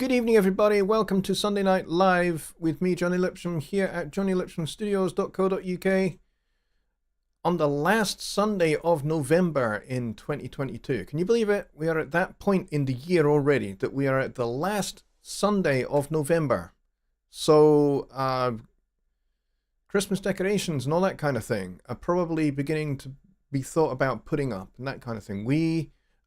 Good evening, everybody. Welcome to Sunday Night Live with me, Jonny Lipsham, here at jonnylipshamstudios.co.uk on the last Sunday of November in 2022. Can you believe it? We are at that point in the year already that we are at the last Sunday of November. So, Christmas decorations and all that kind of thing are probably beginning to be thought about putting up and that kind of thing.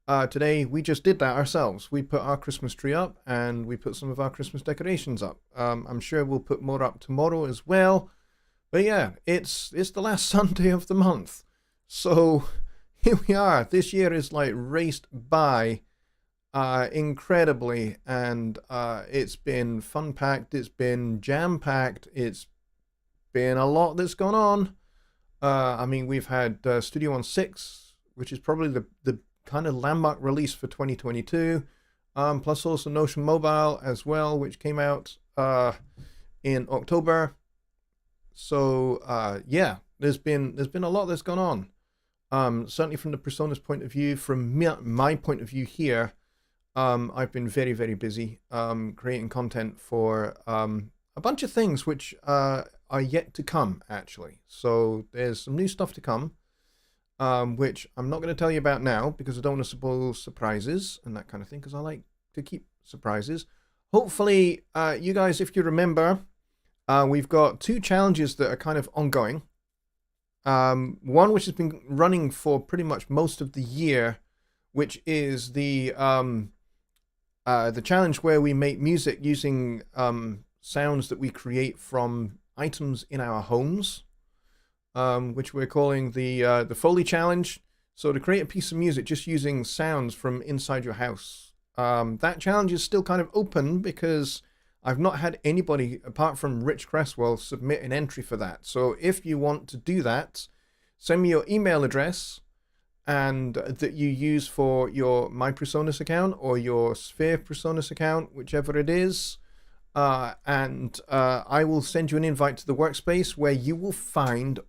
Today we just did that ourselves. We put our Christmas tree up and we put some of our Christmas decorations up. I'm sure we'll put more up tomorrow as well. But yeah, it's the last Sunday of the month. So here we are. This year is like raced by incredibly, and it's been fun-packed, it's been jam-packed, it's been a lot that's gone on. I mean, we've had Studio One 6, which is probably the kind of landmark release for 2022, plus also Notion Mobile as well, which came out in October. So yeah, there's been a lot that's gone on. Certainly from the Personas point of view, from my point of view here, I've been very, very busy creating content for a bunch of things which are yet to come, actually. So there's some new stuff to come, which I'm not going to tell you about now because I don't want to spoil surprises and that kind of thing, because I like to keep surprises. Hopefully, you guys, if you remember, we've got two challenges that are kind of ongoing. One which has been running for pretty much most of the year, which is the challenge where we make music using sounds that we create from items in our homes. Which we're calling the Foley Challenge. So to create a piece of music just using sounds from inside your house. That challenge is still kind of open because I've not had anybody apart from Rich Cresswell submit an entry for that. So if you want to do that, send me your email address and that you use for your My Personas account or your Sphere Personas account, whichever it is. And I will send you an invite to the workspace where you will find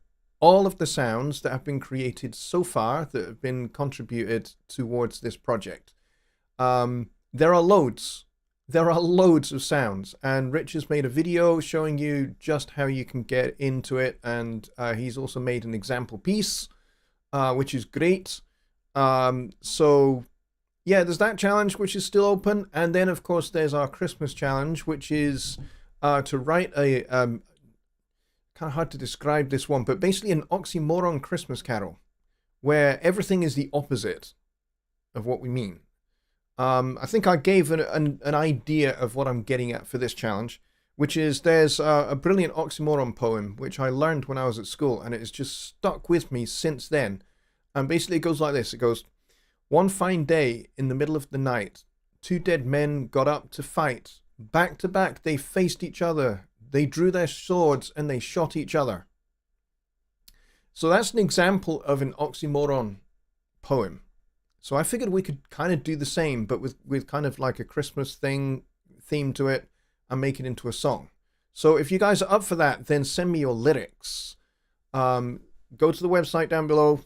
all of the sounds that have been created so far that have been contributed towards this project. There are loads of sounds, and Rich has made a video showing you just how you can get into it, and he's also made an example piece, which is great. So yeah, there's that challenge which is still open, and then of course there's our Christmas challenge, which is to write a kind of hard to describe this one, but basically an oxymoron Christmas carol where everything is the opposite of what we mean. I think I gave an idea of what I'm getting at for this challenge, which is there's a brilliant oxymoron poem which I learned when I was at school, and it has just stuck with me since then. And basically it goes like this. It goes, "One fine day in the middle of the night, two dead men got up to fight. Back to back they faced each other. They drew their swords and they shot each other." So that's an example of an oxymoron poem. So I figured we could kind of do the same, but with kind of like a Christmas theme to it and make it into a song. So if you guys are up for that, then send me your lyrics. Go to the website down below.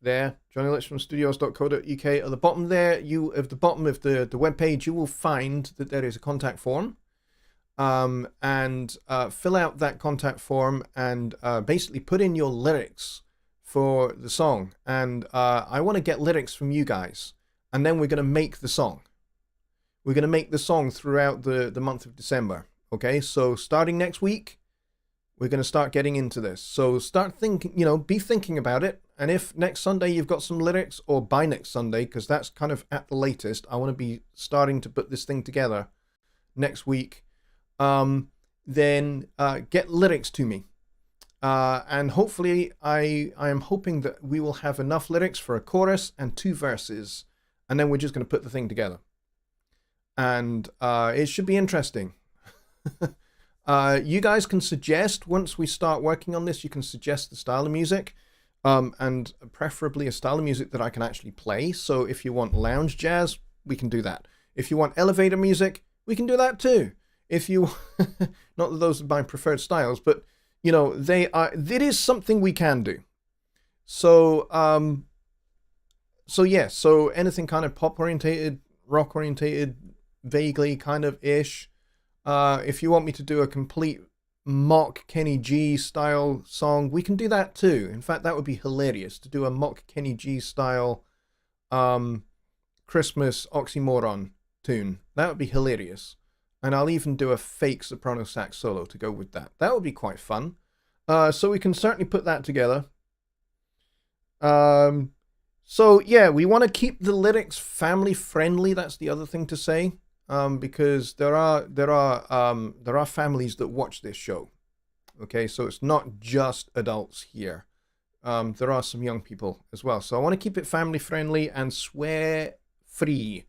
There, jonnylipshamstudios.co.uk. At the bottom there, at the bottom of the webpage, you will find that there is a contact form. And fill out that contact form and basically put in your lyrics for the song. And I want to get lyrics from you guys. And then we're going to make the song. We're going to make the song throughout the month of December. Okay, so starting next week, we're going to start getting into this. So start thinking, be thinking about it. And if next Sunday you've got some lyrics, or by next Sunday, because that's kind of at the latest, I want to be starting to put this thing together next week. Then get lyrics to me. And hopefully I am hoping that we will have enough lyrics for a chorus and 2 verses. And then we're just going to put the thing together. And it should be interesting. You guys can suggest, once we start working on this, you can suggest the style of music. And preferably a style of music that I can actually play. So if you want lounge jazz, we can do that. If you want elevator music, we can do that too. If you, not that those are my preferred styles, but it is something we can do. So, so yeah, so anything kind of pop orientated, rock orientated, vaguely kind of ish. If you want me to do a complete mock Kenny G style song, we can do that too. In fact, that would be hilarious to do a mock Kenny G style Christmas oxymoron tune. That would be hilarious. And I'll even do a fake soprano sax solo to go with that. That would be quite fun. So we can certainly put that together. So yeah, we want to keep the lyrics family friendly. That's the other thing to say. Because there are families that watch this show. Okay, so it's not just adults here. There are some young people as well. So I want to keep it family friendly and swear free.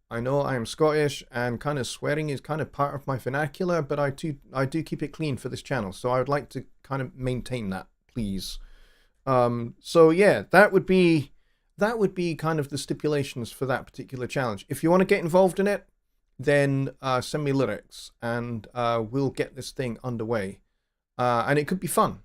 I know I am Scottish and kind of swearing is kind of part of my vernacular, but I do keep it clean for this channel. So I would like to kind of maintain that, please. So yeah, that would be kind of the stipulations for that particular challenge. If you want to get involved in it, then send me lyrics and we'll get this thing underway. And it could be fun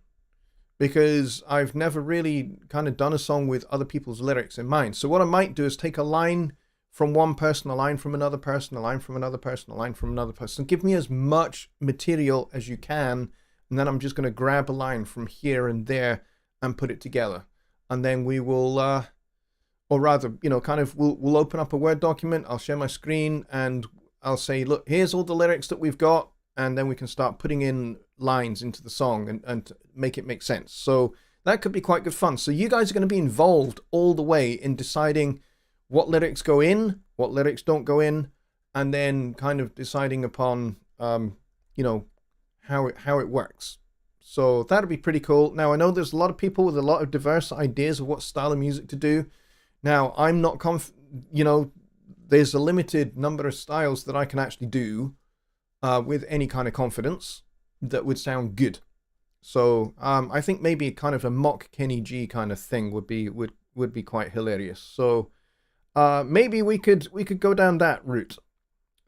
because I've never really kind of done a song with other people's lyrics in mind. So what I might do is take a line from one person, a line from another person, a line from another person, a line from another person. Give me as much material as you can, and then I'm just going to grab a line from here and there and put it together. And then we will, or rather, you know, kind of, we'll open up a Word document, I'll share my screen, and I'll say, look, here's all the lyrics that we've got, and then we can start putting in lines into the song and make it make sense. So that could be quite good fun. So you guys are going to be involved all the way in deciding what lyrics go in, what lyrics don't go in, and then kind of deciding upon, you know, how it works. So that'd be pretty cool. Now, I know there's a lot of people with a lot of diverse ideas of what style of music to do. Now, I'm not you know, there's a limited number of styles that I can actually do with any kind of confidence that would sound good. So I think maybe kind of a mock Kenny G kind of thing would be quite hilarious. So maybe we could go down that route.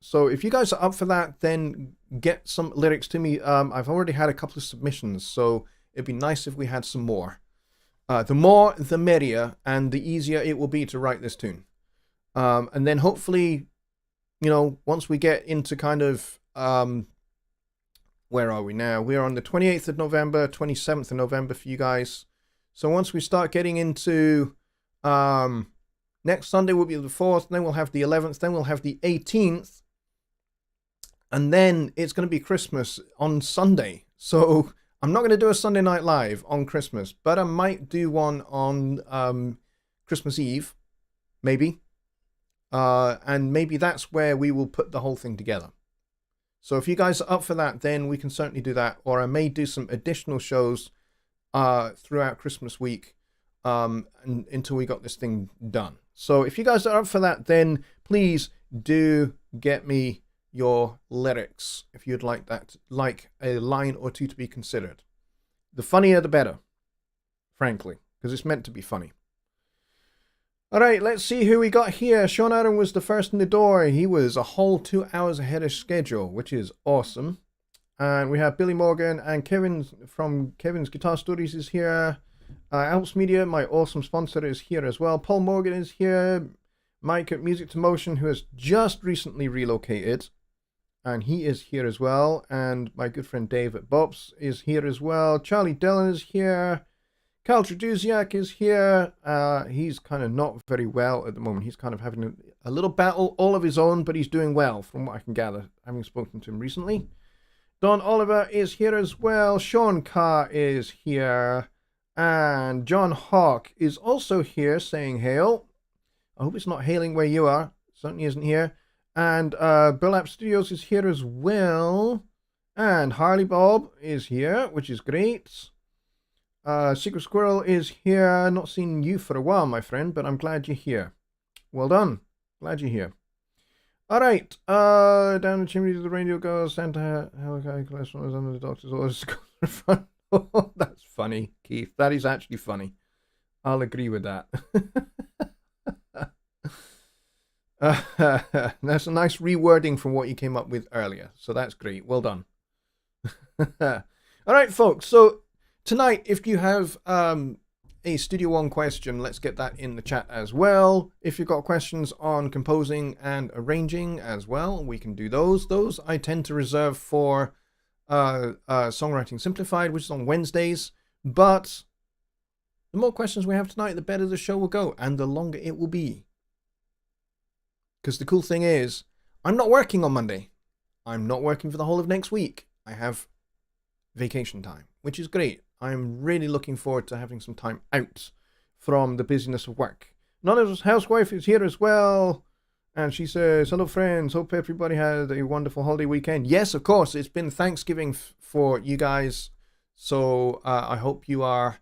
So if you guys are up for that, then get some lyrics to me. I've already had a couple of submissions, so it'd be nice if we had some more. The more, the merrier, and the easier it will be to write this tune. And then hopefully, you know, once we get into kind of, where are we now? We're on the 28th of November, 27th of November for you guys. So once we start getting into, next Sunday will be the 4th, then we'll have the 11th, then we'll have the 18th, and then it's going to be Christmas on Sunday. So I'm not going to do a Sunday Night Live on Christmas, but I might do one on Christmas Eve, maybe. And maybe that's where we will put the whole thing together. So if you guys are up for that, then we can certainly do that. Or I may do some additional shows throughout Christmas week until we got this thing done. So if you guys are up for that, then please do get me your lyrics if you'd like that, like a line or two to be considered. The funnier the better, frankly, because it's meant to be funny. All right, let's see who we got here. Sean Adam was the first in the door. He was a whole 2 hours ahead of schedule, which is awesome. And we have Billy Morgan and Kevin from Kevin's Guitar Stories is here. Alps Media, my awesome sponsor, is here as well. Paul Morgan is here. Mike at Music to Motion, who has just recently relocated, and he is here as well. And my good friend Dave at Bob's is here as well. Charlie Dillon is here. Carl Traduziak is here. He's kind of not very well at the moment. He's kind of having a little battle all of his own, but he's doing well from what I can gather, having spoken to him recently. Don Oliver is here as well. Sean Carr is here. And John Hawk is also here saying hail. I hope it's not hailing where you are. It certainly isn't here. And Burlap Studios is here as well. And Harley Bob is here, which is great. Secret Squirrel is here. Not seen you for a while, my friend, but I'm glad you're here. Well done. Glad you're here. All right. Down the chimney to the radio goes. Santa, how cholesterol is under the doctor's orders. Oh, that's funny, Keith. That is actually funny. I'll agree with that. That's a nice rewording from what you came up with earlier. So that's great. Well done. All right, folks. So tonight, if you have a Studio One question, let's get that in the chat as well. If you've got questions on composing and arranging as well, we can do those. Those I tend to reserve for Songwriting Simplified, which is on Wednesdays. But the more questions we have tonight, the better the show will go, and the longer it will be. Because the cool thing is, I'm not working on Monday. I'm not working for the whole of next week. I have vacation time, which is great. I'm really looking forward to having some time out from the busyness of work. Anonymous housewife is here as well. And she says, hello friends, hope everybody had a wonderful holiday weekend. Yes, of course, it's been Thanksgiving for you guys. So I hope you are,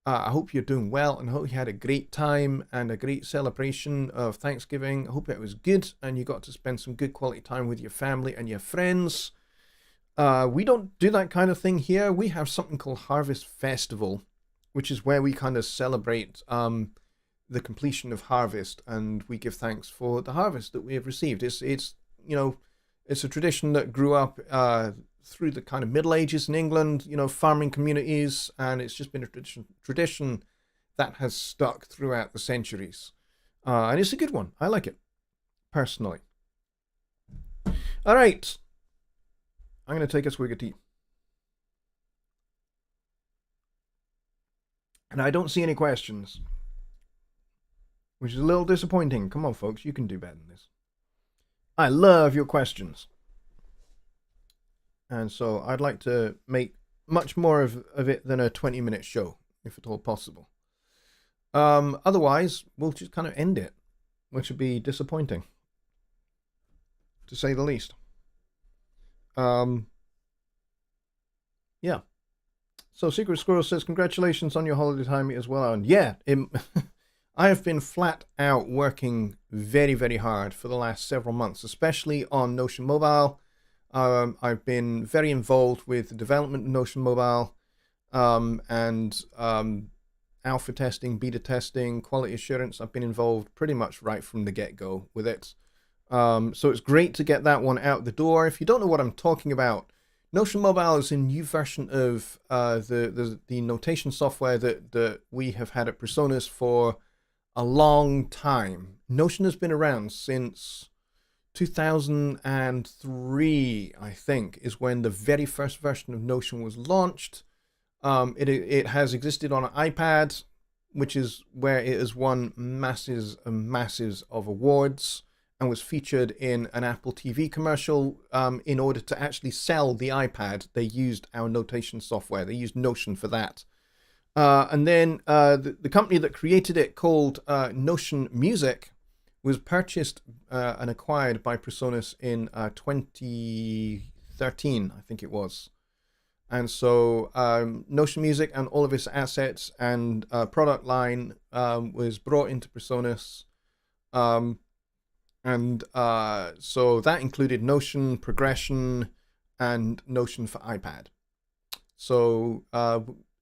I hope you're doing well, and I hope you had a great time and a great celebration of Thanksgiving. I hope it was good and you got to spend some good quality time with your family and your friends. We don't do that kind of thing here. We have something called Harvest Festival, which is where we kind of celebrate the completion of harvest, and we give thanks for the harvest that we have received. It's you know, it's a tradition that grew up through the kind of Middle Ages in England, you know, farming communities, and it's just been a tradition that has stuck throughout the centuries. And it's a good one. I like it, personally. All right. I'm going to take a swig of tea. And I don't see any questions, which is a little disappointing. Come on, folks, you can do better than this. I love your questions. And so I'd like to make much more of it than a 20-minute show, if at all possible. Otherwise, we'll just kind of end it, which would be disappointing, to say the least. Yeah. So Secret Squirrel says, congratulations on your holiday time as well. And yeah, I have been flat out working very, very hard for the last several months, especially on Notion Mobile. I've been very involved with the development of Notion Mobile, and alpha testing, beta testing, quality assurance. I've been involved pretty much right from the get-go with it. So it's great to get that one out the door. If you don't know what I'm talking about, Notion Mobile is a new version of the notation software that we have had at Presonus for a long time. Notion has been around since 2003, I think, is when the very first version of Notion was launched. It has existed on an iPad, which is where it has won masses and masses of awards, and was featured in an Apple TV commercial. In order to actually sell the iPad, they used our notation software. They used Notion for that. And then the company that created it, called Notion Music, was purchased and acquired by Presonus in 2013, I think it was. And so Notion Music and all of its assets and product line was brought into Presonus. So that included Notion, Progression, and Notion for iPad. So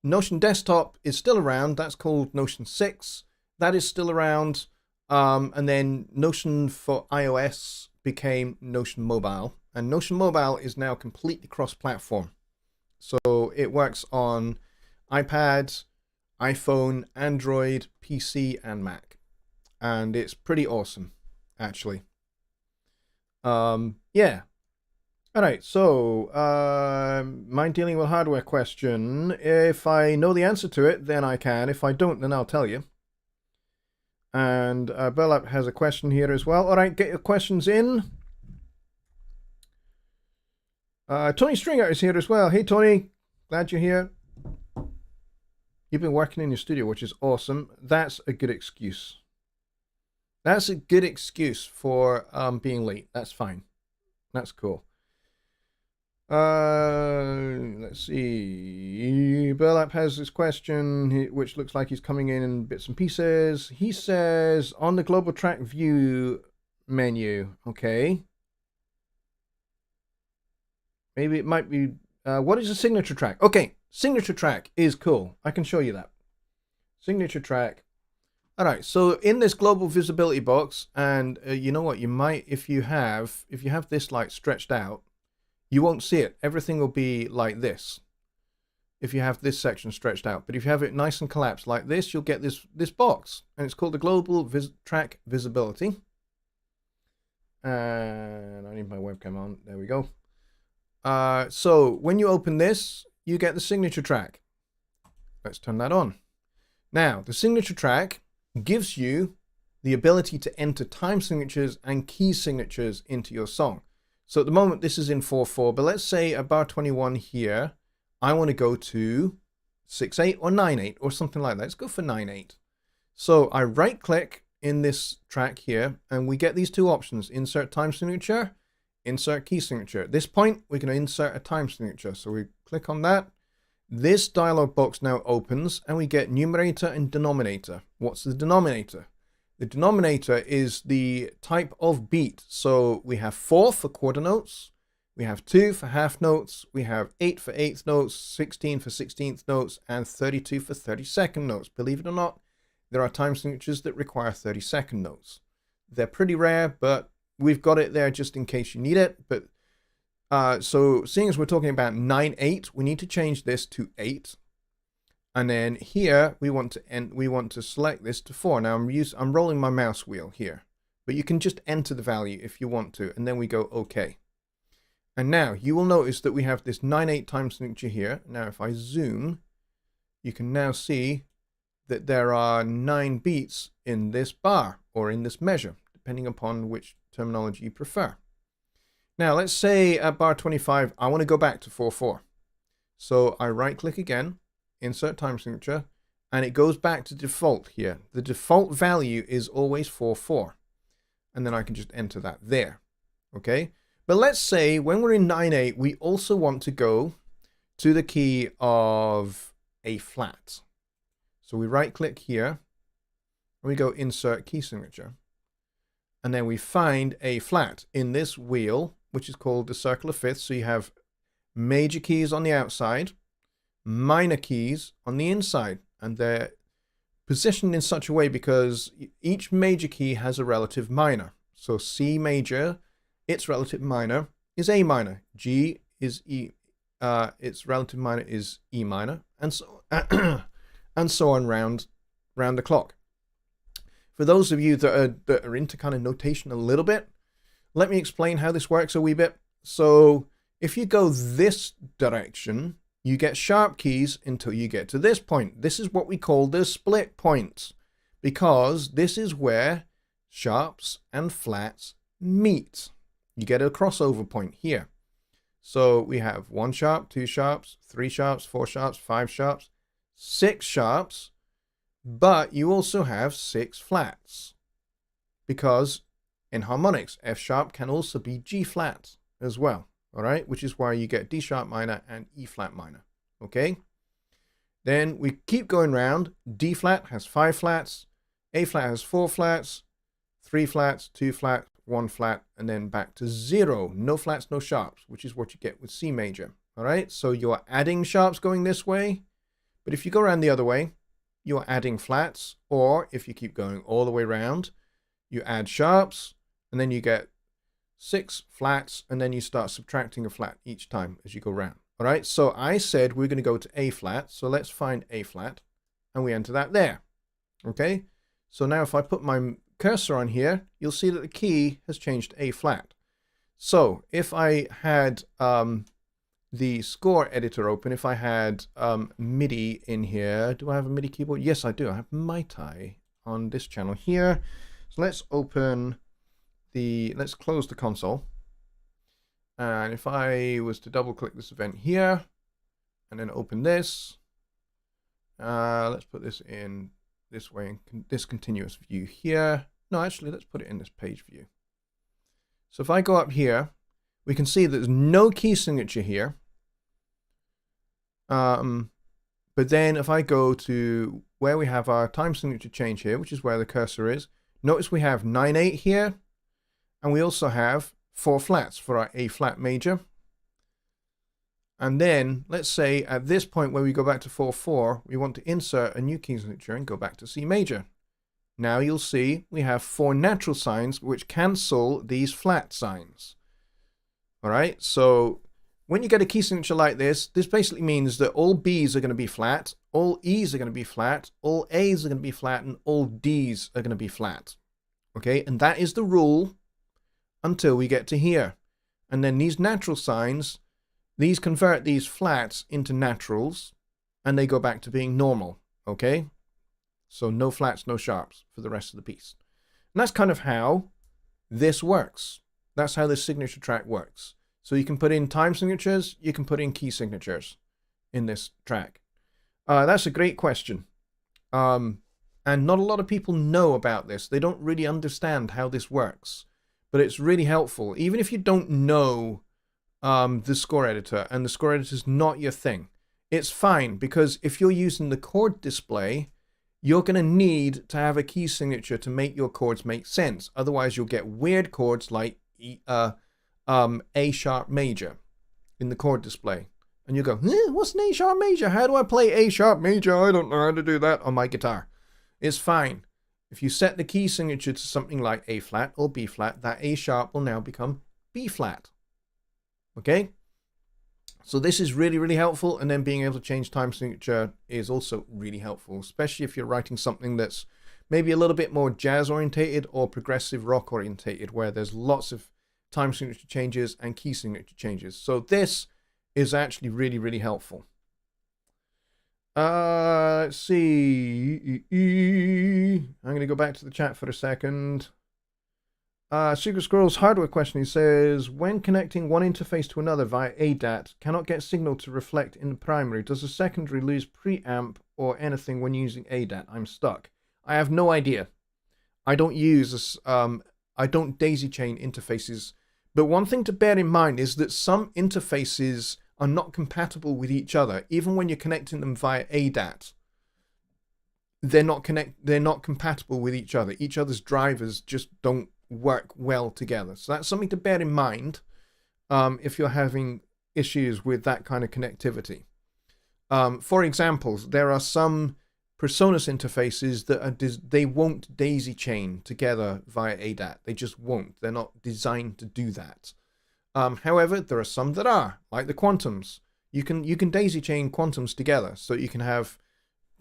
Notion Desktop is still around. That's called Notion 6. That is still around. And then Notion for iOS became Notion Mobile. And Notion Mobile is now completely cross-platform. So it works on iPad, iPhone, Android, PC, and Mac. And it's pretty awesome, actually. Yeah. All right, so mind dealing with hardware question. If I know the answer to it, then I can. If I don't, then I'll tell you. And Burlap has a question here as well. All right, get your questions in. Tony Stringer is here as well. Hey, Tony. Glad you're here. You've been working in your studio, which is awesome. That's a good excuse. That's a good excuse for being late. That's fine. That's cool. Let's see. Burlap has this question, which looks like he's coming in bits and pieces. He says, on the global track view menu, okay. Maybe it might be, what is a signature track? Okay, signature track is cool. I can show you that. Signature track. All right, so in this global visibility box, and you know what, you might, if you have this like stretched out, you won't see it. Everything will be like this. if you have this section stretched out. But if you have it nice and collapsed like this, you'll get this box. And it's called the Global Track Visibility. And I need my webcam on. There we go. So when you open this, you get the signature track. Let's turn that on. Now, the signature track gives you the ability to enter time signatures and key signatures into your song. So at the moment, this is in 4/4, but let's say at bar 21 here, I want to go to 6/8 or 9/8 or something like that. Let's go for 9/8. So I right click in this track here, and we get these two options: insert time signature, insert key signature. At this point, we're going to insert a time signature. So we click on that. This dialog box now opens, and we get numerator and denominator. What's the denominator? The denominator is the type of beat. So we have 4 for quarter notes, we have 2 for half notes, we have 8 for eighth notes, 16 for 16th notes, and 32 for 32nd notes. Believe it or not, there are time signatures that require 32nd notes. They're pretty rare, but we've got it there just in case you need it. But so seeing as we're talking about 9/8, we need to change this to 8. And then here we want to select this to 4. Now I'm rolling my mouse wheel here, but you can just enter the value if you want to, and then we go OK. And now you will notice that we have this 9/8 time signature here. Now if I zoom, you can now see that there are 9 beats in this bar or in this measure, depending upon which terminology you prefer. Now let's say at bar 25, I want to go back to 4/4. So I right click again, insert time signature, and it goes back to default here. The default value is always 4/4, and then I can just enter that there. Okay, but let's say when we're in 9/8, we also want to go to the key of A flat. So we right click here, and we go insert key signature, and then we find A flat in this wheel, which is called the circle of fifths. So you have major keys on the outside, minor keys on the inside, and they're positioned in such a way because each major key has a relative minor. So C major, its relative minor is A minor, G is E, its relative minor is E minor, and so and so on round the clock. For those of you that are into kind of notation a little bit, let me explain how this works a wee bit. So if you go this direction, you get sharp keys until you get to this point. This is what we call the split point, because this is where sharps and flats meet. You get a crossover point here. So we have 1 sharp, 2 sharps, 3 sharps, 4 sharps, 5 sharps, 6 sharps, but you also have 6 flats, because in harmonics, F sharp can also be G flat as well. All right, which is why you get D sharp minor and E flat minor. Okay, then we keep going round. D flat has 5 flats, A flat has 4 flats, 3 flats, 2 flats, 1 flat, and then back to 0. No flats, no sharps, which is what you get with C major. All right, so you're adding sharps going this way, but if you go around the other way, you're adding flats, or if you keep going all the way around, you add sharps, and then you get 6 flats, and then you start subtracting a flat each time as you go round. All right, so I said we're going to go to A flat, so let's find A flat, and we enter that there. Okay, so now if I put my cursor on here, you'll see that the key has changed to A flat. So if I had the score editor open, if I had MIDI in here, do I have a MIDI keyboard? Yes, I do. I have MiTi on this channel here. So let's open let's close the console. And if I was to double click this event here and then open this, let's put this in this way, in this continuous view here. No, actually, let's put it in this page view. So if I go up here, we can see there's no key signature here. But then if I go to where we have our time signature change here, which is where the cursor is, notice we have 9/8 here, and we also have 4 flats for our A flat major. And then let's say at this point where we go back to 4/4, we want to insert a new key signature and go back to C major. Now you'll see we have 4 natural signs which cancel these flat signs. All right, so when you get a key signature like this basically means that all B's are going to be flat, all E's are going to be flat, all A's are going to be flat, and all D's are going to be flat. Okay, and that is the rule until we get to here. And then these natural signs, these convert these flats into naturals, and they go back to being normal. Okay, so no flats, no sharps for the rest of the piece. And that's kind of how this works. That's how this signature track works. So you can put in time signatures, you can put in key signatures in this track. That's a great question. And not a lot of people know about this. They don't really understand how this works. But it's really helpful. Even if you don't know the score editor and the score editor is not your thing, it's fine, because if you're using the chord display, you're going to need to have a key signature to make your chords make sense. Otherwise, you'll get weird chords like A sharp major in the chord display. And you go, what's an A sharp major? How do I play A sharp major? I don't know how to do that on my guitar. It's fine. If you set the key signature to something like A flat or B flat, that A sharp will now become B flat. Okay? So this is really, really helpful. And then being able to change time signature is also really helpful, especially if you're writing something that's maybe a little bit more jazz orientated or progressive rock orientated, where there's lots of time signature changes and key signature changes. So this is actually really, really helpful. Let's see. I'm going to go back to the chat for a second. Secret Squirrel's hardware question, he says, when connecting one interface to another via ADAT, cannot get signal to reflect in the primary. Does the secondary lose preamp or anything when using ADAT? I'm stuck. I have no idea. I don't use I don't daisy chain interfaces. But one thing to bear in mind is that some interfaces are not compatible with each other. Even when you're connecting them via ADAT, they're not compatible with each other. Each other's drivers just don't work well together. So that's something to bear in mind if you're having issues with that kind of connectivity. For examples, there are some Presonus interfaces that they won't daisy chain together via ADAT. They just won't. They're not designed to do that. However, there are some that are, like the quantums. You can daisy chain quantums together, so you can have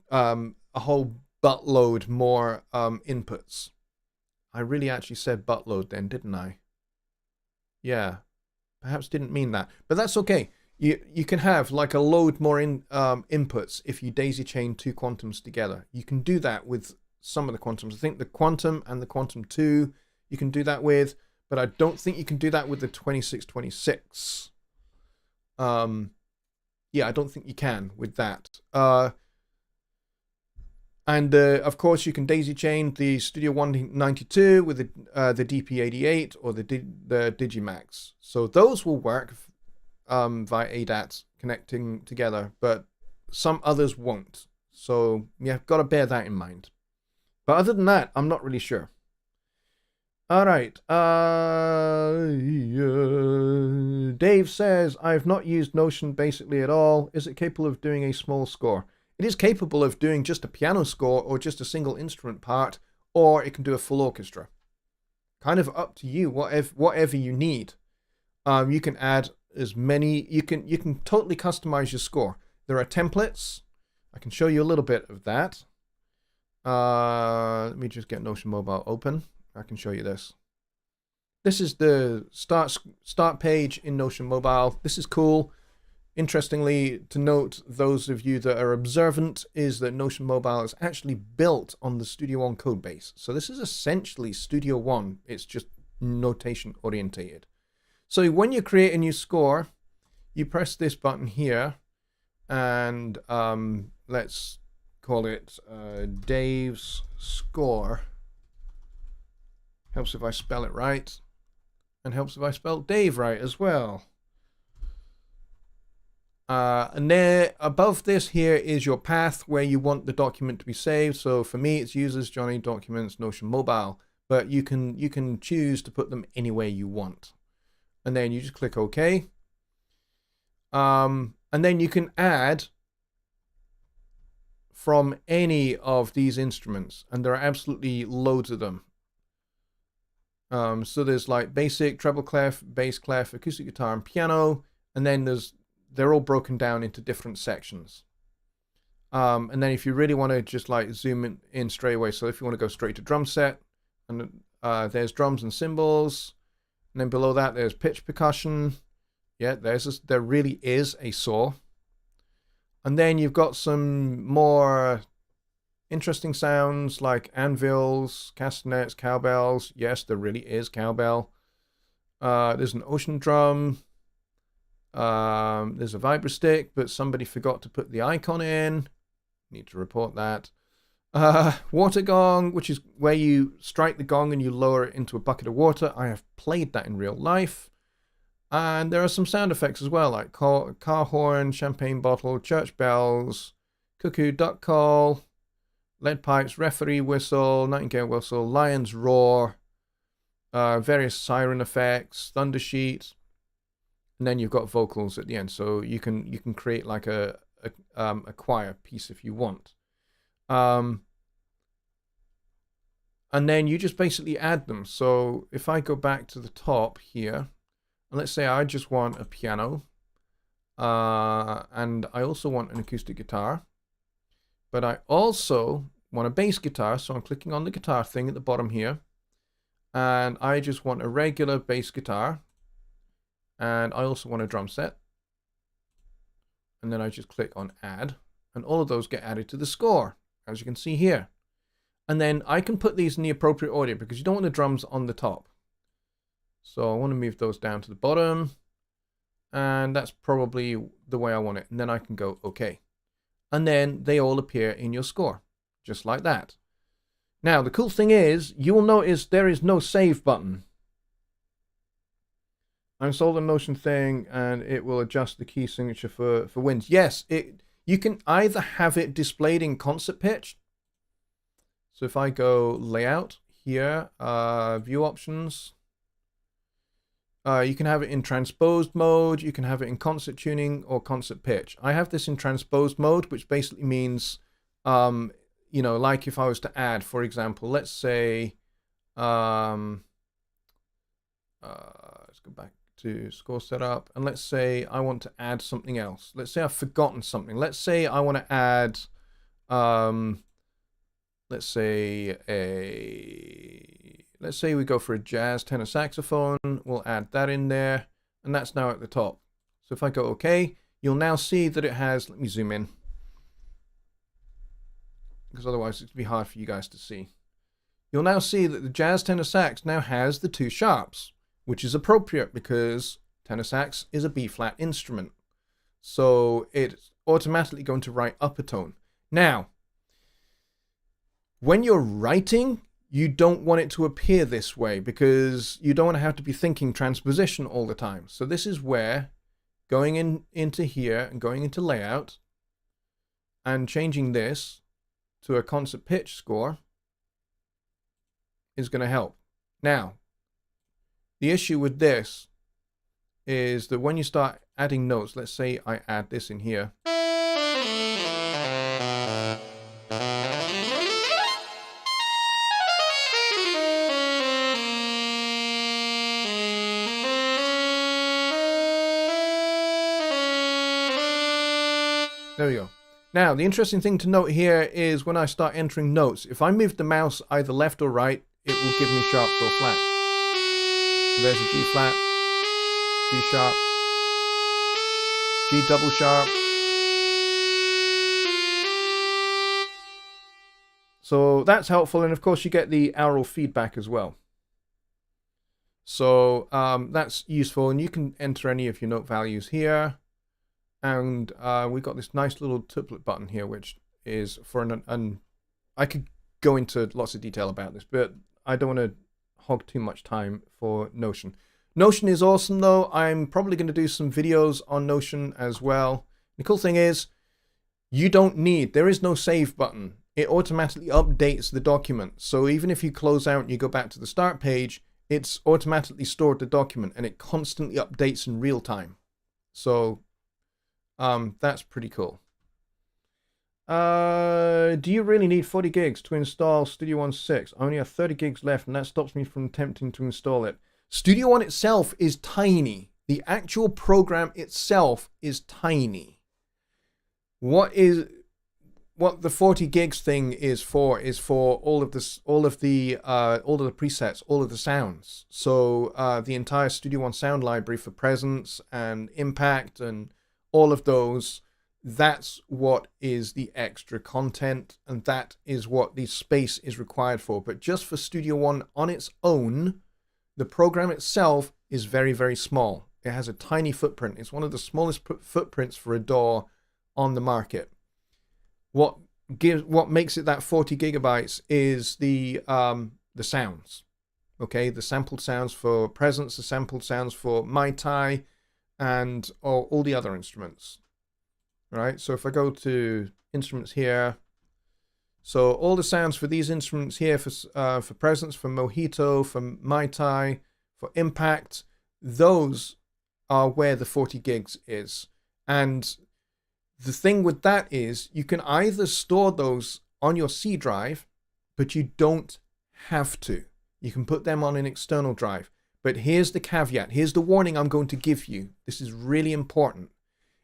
a whole buttload more inputs. I really actually said buttload then, didn't I? Yeah, perhaps didn't mean that, but that's okay. You can have like a load more inputs if you daisy chain two quantums together. You can do that with some of the quantums. I think the quantum and the quantum 2 you can do that with, but I don't think you can do that with the 2626. Yeah, I don't think you can with that. And of course, you can daisy chain the Studio 192 with the DP88 or the Digimax. So those will work via ADAT connecting together, but some others won't. So you've got to bear that in mind. But other than that, I'm not really sure. All right. Dave says, I've not used Notion basically at all. Is it capable of doing a small score? It is capable of doing just a piano score or just a single instrument part, or it can do a full orchestra. Kind of up to you, whatever you need. You can add as many, you can totally customize your score. There are templates. I can show you a little bit of that. Let me just get Notion Mobile open. I can show you this. This is the start page in Notion Mobile. This is cool. Interestingly, to note, those of you that are observant, is that Notion Mobile is actually built on the Studio One code base. So this is essentially Studio One. It's just notation orientated. So when you create a new score, you press this button here, and let's call it Dave's Score. Helps if I spell it right, and helps if I spell Dave right as well. And there above this here is your path where you want the document to be saved. So for me, it's users, Jonny, documents, Notion Mobile, but you can choose to put them anywhere you want. And then you just click OK. And then you can add from any of these instruments, and there are absolutely loads of them. So there's like basic, treble clef, bass clef, acoustic guitar, and piano. and then they're all broken down into different sections. And then if you really want to just like zoom in straight away, so if you want to go straight to drum set, and there's drums and cymbals, and then below that there's pitch percussion. Yeah, there really is a saw. And then you've got some more interesting sounds like anvils, castanets, cowbells. Yes, there really is cowbell. There's an ocean drum. There's a vibrostick, but somebody forgot to put the icon in. Need to report that. Water gong, which is where you strike the gong and you lower it into a bucket of water. I have played that in real life. And there are some sound effects as well, like car horn, champagne bottle, church bells, cuckoo, duck call, lead pipes, referee whistle, nightingale whistle, lion's roar, various siren effects, thunder sheet, and then you've got vocals at the end. So you can create like a choir piece if you want. And then you just basically add them. So if I go back to the top here, and let's say I just want a piano, and I also want an acoustic guitar, but I also want a bass guitar, so I'm clicking on the guitar thing at the bottom here, and I just want a regular bass guitar, and I also want a drum set, and then I just click on add, and all of those get added to the score, as you can see here. And then I can put these in the appropriate order because you don't want the drums on the top. So I want to move those down to the bottom, and that's probably the way I want it. And then I can go OK. And then they all appear in your score, just like that. Now, the cool thing is, you will notice there is no save button. I installed the Notion thing, and it will adjust the key signature for wins. Yes, you can either have it displayed in concert pitch. So if I go layout here, view options, you can have it in transposed mode, you can have it in concert tuning or concert pitch. I have this in transposed mode, which basically means, you know, like if I was to add, for example, let's say, let's go back to score setup, and let's say I want to add something else. Let's say I've forgotten something. Let's say I want to add, let's say we go for a jazz tenor saxophone. We'll add that in there, and that's now at the top. So if I go OK, you'll now see that it has, let me zoom in, because otherwise it'd be hard for you guys to see. You'll now see that the jazz tenor sax now has the 2 sharps, which is appropriate because tenor sax is a B-flat instrument. So it's automatically going to write up a tone. Now, when you're writing, you don't want it to appear this way because you don't want to have to be thinking transposition all the time. So this is where going into here and going into layout and changing this to a concert pitch score is going to help. Now, the issue with this is that when you start adding notes, let's say I add this in here. There we go. Now, the interesting thing to note here is when I start entering notes, if I move the mouse either left or right, it will give me sharps or flats. So there's a G flat, G sharp, G double sharp. So that's helpful, and of course you get the aural feedback as well. So that's useful, and you can enter any of your note values here. And we've got this nice little triplet button here, which is for an I could go into lots of detail about this, but I don't want to hog too much time for Notion. Notion is awesome, though. I'm probably going to do some videos on Notion as well. The cool thing is, there is no save button. It automatically updates the document. So even if you close out and you go back to the start page, it's automatically stored the document, and it constantly updates in real time. So that's pretty cool. Do you really need 40 gigs to install Studio One 6? I only have 30 gigs left, and that stops me from attempting to install it. Studio One itself is tiny. The actual program itself is tiny. What the 40 gigs thing is for all of the presets, all of the sounds. So the entire Studio One sound library for presence and impact and all of those, that's what is the extra content, and that is what the space is required for. But just for Studio One on its own, the program itself is very, very small. It has a tiny footprint. It's one of the smallest footprints for a DAW on the market. What makes it that 40 gigabytes is the sounds. Okay, the sampled sounds for presence, the sampled sounds for Mai Tai, and all the other instruments. Right, so if I go to instruments here, so all the sounds for these instruments here, for presence, for Mojito, for Mai Tai, for impact, those are where the 40 gigs is. And the thing with that is you can either store those on your C drive, but you don't have to. You can put them on an external drive. But here's the caveat. Here's the warning I'm going to give you. This is really important.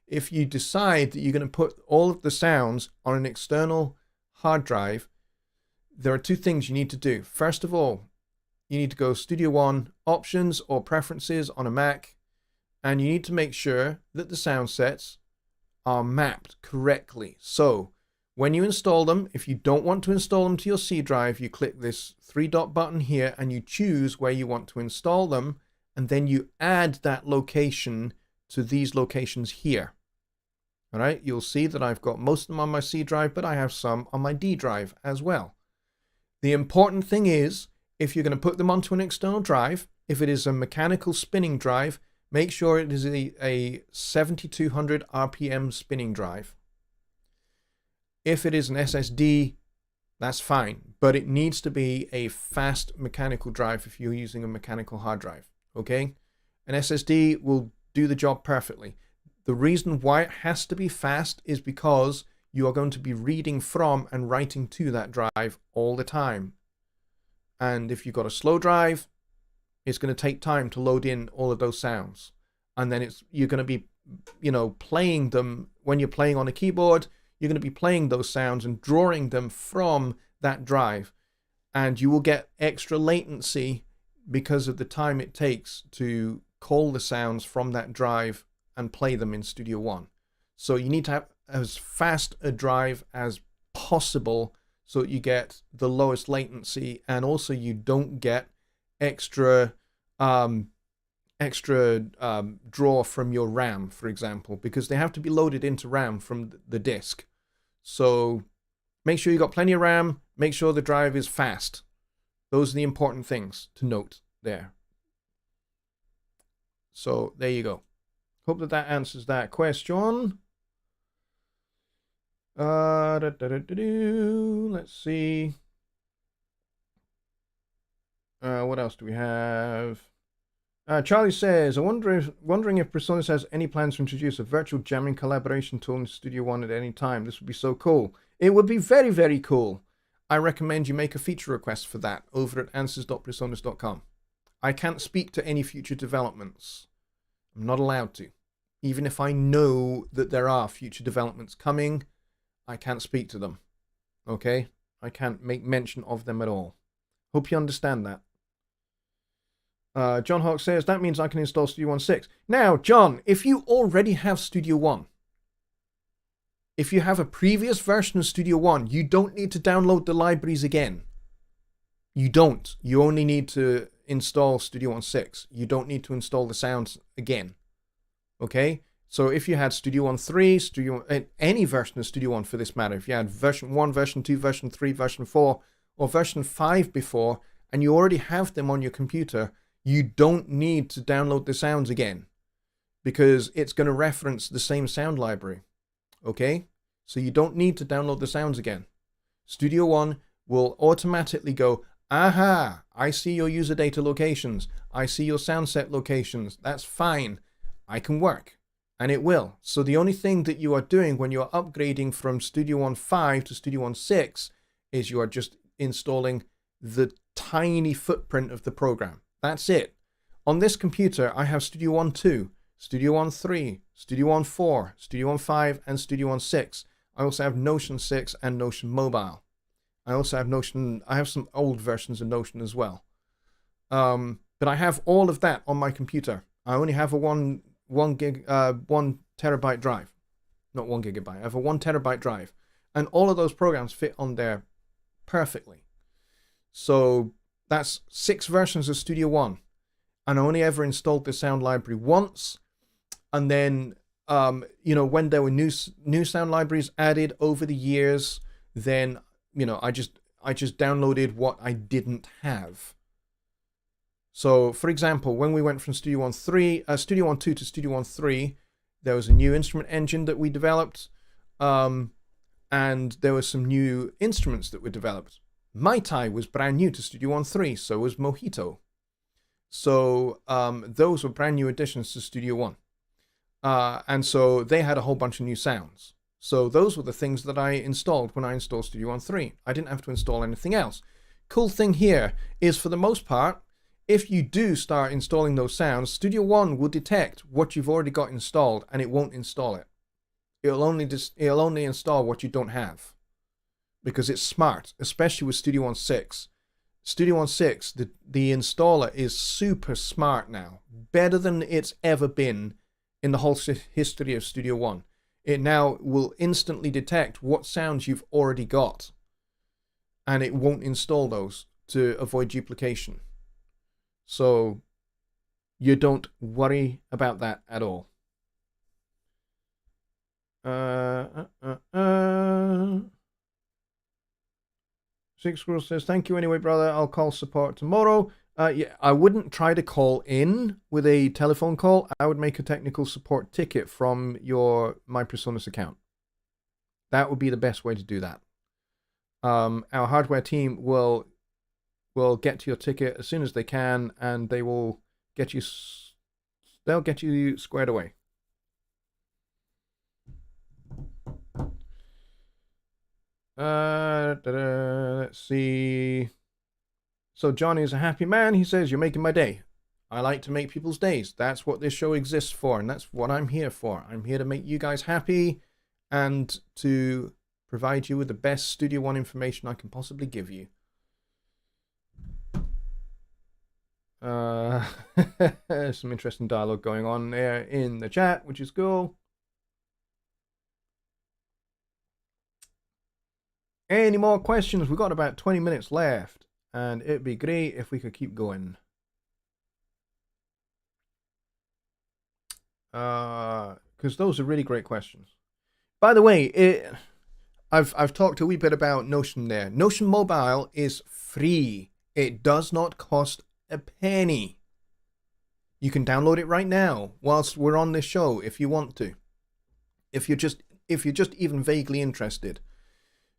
If you decide that you're going to put all of the sounds on an external hard drive, there are two things you need to do. First of all, you need to go Studio One Options or Preferences on a Mac, and you need to make sure that the sound sets are mapped correctly. So when you install them, if you don't want to install them to your C drive, you click this 3-dot button here and you choose where you want to install them, and then you add that location to these locations here. All right, you'll see that I've got most of them on my C drive, but I have some on my D drive as well. The important thing is, if you're going to put them onto an external drive, if it is a mechanical spinning drive, make sure it is a 7200 RPM spinning drive. If it is an SSD, that's fine, but it needs to be a fast mechanical drive if you're using a mechanical hard drive, okay? An SSD will do the job perfectly. The reason why it has to be fast is because you are going to be reading from and writing to that drive all the time. And if you've got a slow drive, it's going to take time to load in all of those sounds. And then you're going to be, playing them when you're playing on a keyboard. You're going to be playing those sounds and drawing them from that drive. And you will get extra latency because of the time it takes to call the sounds from that drive and play them in Studio One. So you need to have as fast a drive as possible so that you get the lowest latency, and also you don't get extra draw from your RAM, for example, because they have to be loaded into RAM from the disk. So make sure you got plenty of RAM, make sure the drive is fast. Those are the important things to note there. So there you go. Hope that answers that question. Let's see. What else do we have? Charlie says, wondering if Presonus has any plans to introduce a virtual jamming collaboration tool in Studio One at any time. This would be so cool. It would be very, very cool. I recommend you make a feature request for that over at answers.presonus.com. I can't speak to any future developments. I'm not allowed to. Even if I know that there are future developments coming, I can't speak to them. Okay? I can't make mention of them at all. Hope you understand that. John Hawk says, that means I can install Studio One 6. Now, John, if you already have Studio One, if you have a previous version of Studio One, you don't need to download the libraries again. You don't. You only need to install Studio One 6. You don't need to install the sounds again. Okay? So if you had Studio One 3, any version of Studio One for this matter, if you had version 1, version 2, version 3, version 4, or version 5 before, and you already have them on your computer, you don't need to download the sounds again, because it's going to reference the same sound library. Okay? So you don't need to download the sounds again. Studio One will automatically go, aha, I see your user data locations. I see your sound set locations. That's fine. I can work. And it will. So the only thing that you are doing when you are upgrading from Studio One 5 to Studio One 6 is you are just installing the tiny footprint of the program. That's it. On this computer, I have Studio One 2, Studio One 3, Studio One 4, Studio One 5, and Studio One 6. I also have Notion 6 and Notion Mobile. I also have Notion. I have some old versions of Notion as well. But I have all of that on my computer. I only have a one terabyte drive, not 1 gigabyte. I have a 1 terabyte drive, and all of those programs fit on there perfectly. So that's 6 versions of Studio One, and I only ever installed the sound library once. And then, when there were new sound libraries added over the years, then I just downloaded what I didn't have. So, for example, when we went from Studio One 2 to Studio One 3, there was a new instrument engine that we developed, and there were some new instruments that were developed. Mai Tai was brand new to Studio One 3, so was Mojito. So those were brand new additions to Studio One. And so they had a whole bunch of new sounds. So those were the things that I installed when I installed Studio One 3. I didn't have to install anything else. Cool thing here is, for the most part, if you do start installing those sounds, Studio One will detect what you've already got installed, and it won't install it. It'll only install what you don't have, because it's smart, especially with Studio One 6. Studio One 6, the installer is super smart now, better than it's ever been in the whole history of Studio One. It now will instantly detect what sounds you've already got, and it won't install those to avoid duplication. So you don't worry about that at all. Six Squirrel says, thank you anyway, brother. I'll call support tomorrow. Yeah, I wouldn't try to call in with a telephone call. I would make a technical support ticket from your MyPersonus account. That would be the best way to do that. Our hardware team will get to your ticket as soon as they can, and they'll get you squared away. Let's see. So Jonny is a happy man. He says, you're making my day. I like to make people's days. That's what this show exists for, and that's what I'm here for. I'm here to make you guys happy and to provide you with the best Studio One information I can possibly give you. Some interesting dialogue going on there in the chat, which is cool. Any more questions? We've got about 20 minutes left, and it'd be great if we could keep going. Because those are really great questions. By the way, I've talked a wee bit about Notion there. Notion Mobile is free. It does not cost a penny. You can download it right now whilst we're on this show if you want to. If you're just even vaguely interested.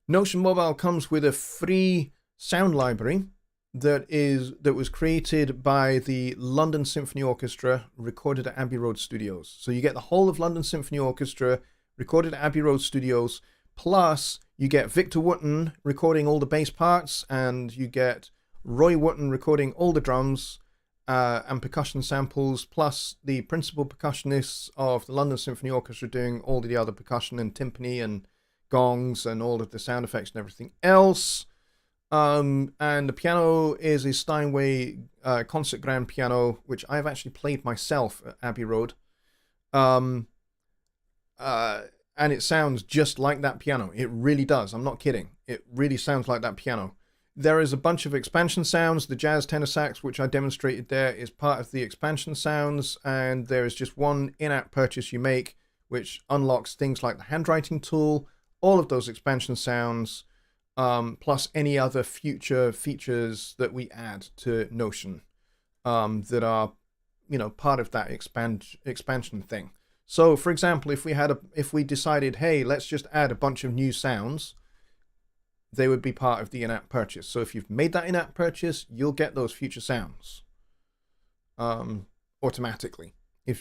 Notion Mobile comes with a free sound library that was created by the London Symphony Orchestra, recorded at Abbey Road Studios. So you get the whole of London Symphony Orchestra recorded at Abbey Road Studios, plus you get Victor Wooten recording all the bass parts, and you get Roy Wooten recording all the drums and percussion samples, plus the principal percussionists of the London Symphony Orchestra doing all the other percussion and timpani and gongs and all of the sound effects and everything else. And the piano is a Steinway concert grand piano, which I've actually played myself at Abbey Road. And it sounds just like that piano. It really does. I'm not kidding. It really sounds like that piano. There is a bunch of expansion sounds. The jazz tenor sax, which I demonstrated there, is part of the expansion sounds. And there is just one in-app purchase you make, which unlocks things like the handwriting tool, all of those expansion sounds, plus any other future features that we add to Notion that are, part of that expansion thing. So, for example, if we decided, hey, let's just add a bunch of new sounds, they would be part of the in-app purchase. So if you've made that in-app purchase, you'll get those future sounds automatically. And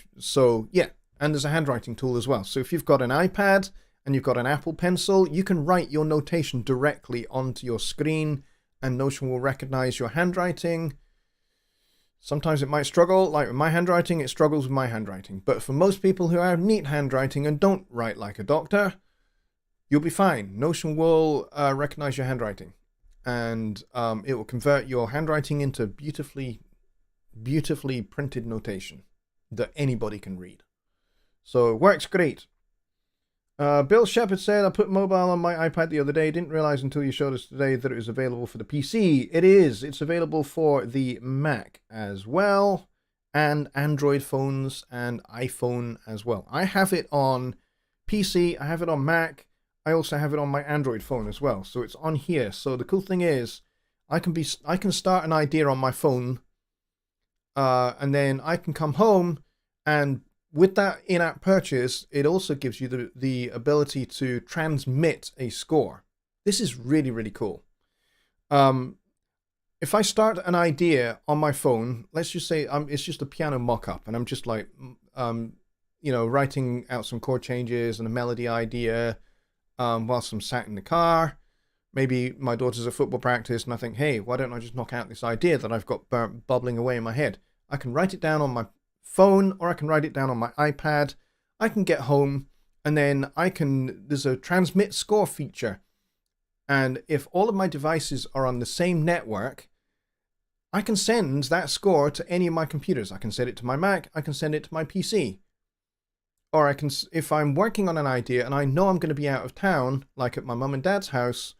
there's a handwriting tool as well. So if you've got an iPad and you've got an Apple Pencil, you can write your notation directly onto your screen, and Notion will recognize your handwriting Sometimes it might struggle, like with my handwriting, it struggles with my handwriting. But for most people who have neat handwriting and don't write like a doctor, you'll be fine. Notion will recognize your handwriting, and it will convert your handwriting into beautifully printed notation that anybody can read. So it works great. Bill Shepard said, I put mobile on my iPad the other day. Didn't realize until you showed us today that it was available for the PC. It is. It's available for the Mac as well, and Android phones and iPhone as well. I have it on PC. I have it on Mac. I also have it on my Android phone as well. So it's on here. So the cool thing is I can start an idea on my phone, and then I can come home, and with that in-app purchase, it also gives you the ability to transmit a score. This is really, really cool. If I start an idea on my phone, let's just say it's just a piano mock-up, and I'm just like, writing out some chord changes and a melody idea whilst I'm sat in the car. Maybe my daughter's at football practice, and I think, hey, why don't I just knock out this idea that I've got bubbling away in my head? I can write it down on my phone, or I can write it down on my iPad. I can get home, and then there's a transmit score feature. And if all of my devices are on the same network, I can send that score to any of my computers. I can send it to my Mac, I can send it to my PC. Or I can, if I'm working on an idea and I know I'm going to be out of town, like at my mum and dad's house,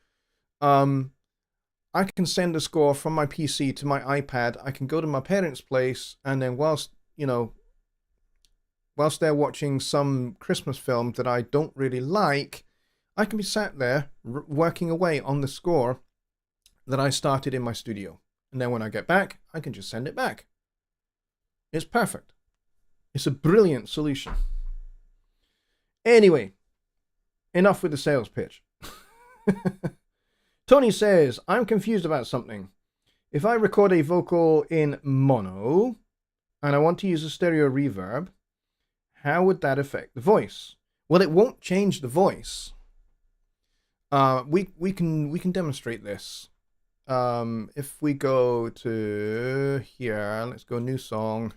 I can send a score from my PC to my iPad. I can go to my parents' place, and then whilst they're watching some Christmas film that I don't really like, I can be sat there working away on the score that I started in my studio. And then when I get back, I can just send it back. It's perfect. It's a brilliant solution. Anyway, enough with the sales pitch. Tony says, I'm confused about something. If I record a vocal in mono and I want to use a stereo reverb, how would that affect the voice? Well, it won't change the voice. We can demonstrate this. If we go to here, let's go new song.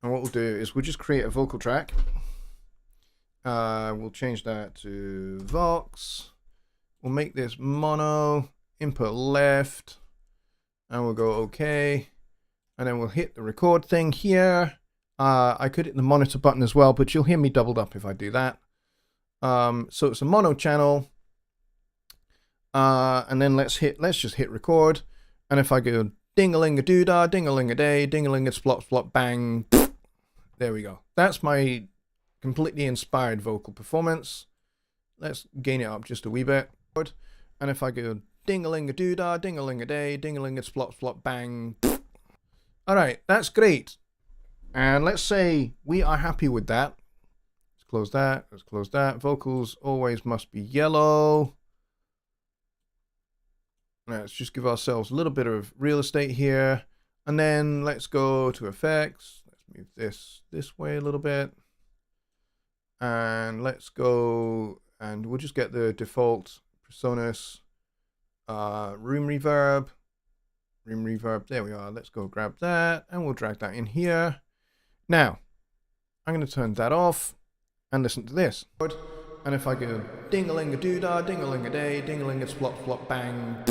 And what we'll do is we'll just create a vocal track. We'll change that to Vox. We'll make this mono, input left, and we'll go OK. And then we'll hit the record thing here. I could hit the monitor button as well, but you'll hear me doubled up if I do that. So it's a mono channel. And then let's just hit record. And if I go ding-a-ling-a-doo-dah, ding-a-ling-a-day, ding-a-ling-a-splop-splop, bang. There we go. That's my completely inspired vocal performance. Let's gain it up just a wee bit. And if I go ding-a-ling-a-doo-dah, ding-a-ling-a-day, ding-a-ling-a-splop-splop, bang. All right, that's great. And let's say we are happy with that. Let's close that. Let's close that. Vocals always must be yellow. Let's just give ourselves a little bit of real estate here. And then let's go to effects. Let's move this way a little bit. And let's go, and we'll just get the default PreSonus room reverb. There we are. Let's go grab that, and we'll drag that in here. Now, I'm going to turn that off and listen to this. And if I go ding-a-ling-a-doo-dah, ding-a-ling-a-day, ding-a-ling-a-splop-splop, bang.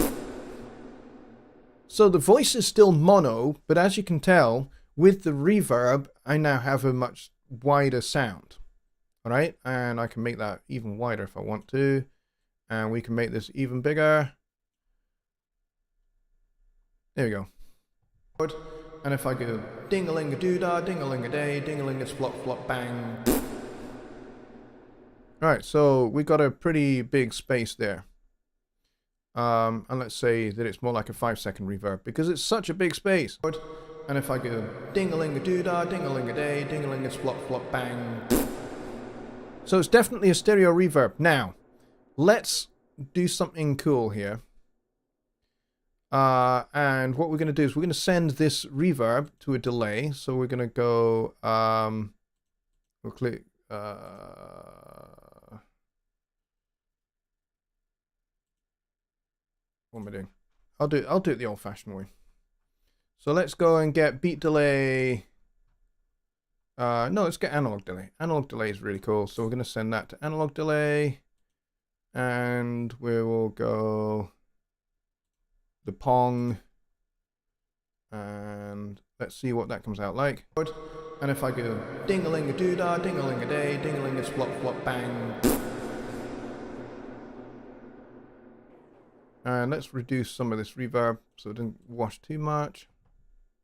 So the voice is still mono, but as you can tell, with the reverb, I now have a much wider sound. All right, and I can make that even wider if I want to. And we can make this even bigger. There we go. And if I go ding-a-ling-a-doo-dah, ding-a-ling-a-day, ding-a-ling-a-splop-splop, bang. All right, so we got a pretty big space there. And let's say that it's more like a 5-second reverb because it's such a big space. And if I go ding-a-ling-a-doo-dah, ding-a-ling-a-day, ding-a-ling-a-splop-splop, bang. So it's definitely a stereo reverb. Now, let's do something cool here. And what we're going to do is we're going to send this reverb to a delay. So we're going to go, we'll click, what am I doing? I'll do it the old-fashioned way. So let's go and get beat delay. No, let's get analog delay. Analog delay is really cool. So we're going to send that to analog delay. And we will go the Pong. And let's see what that comes out like. And if I go ding-a-ling-a-doo-dah, ding-a-ling-a-day, ding-a-ling-a-splop-flop, bang. And let's reduce some of this reverb so it doesn't wash too much.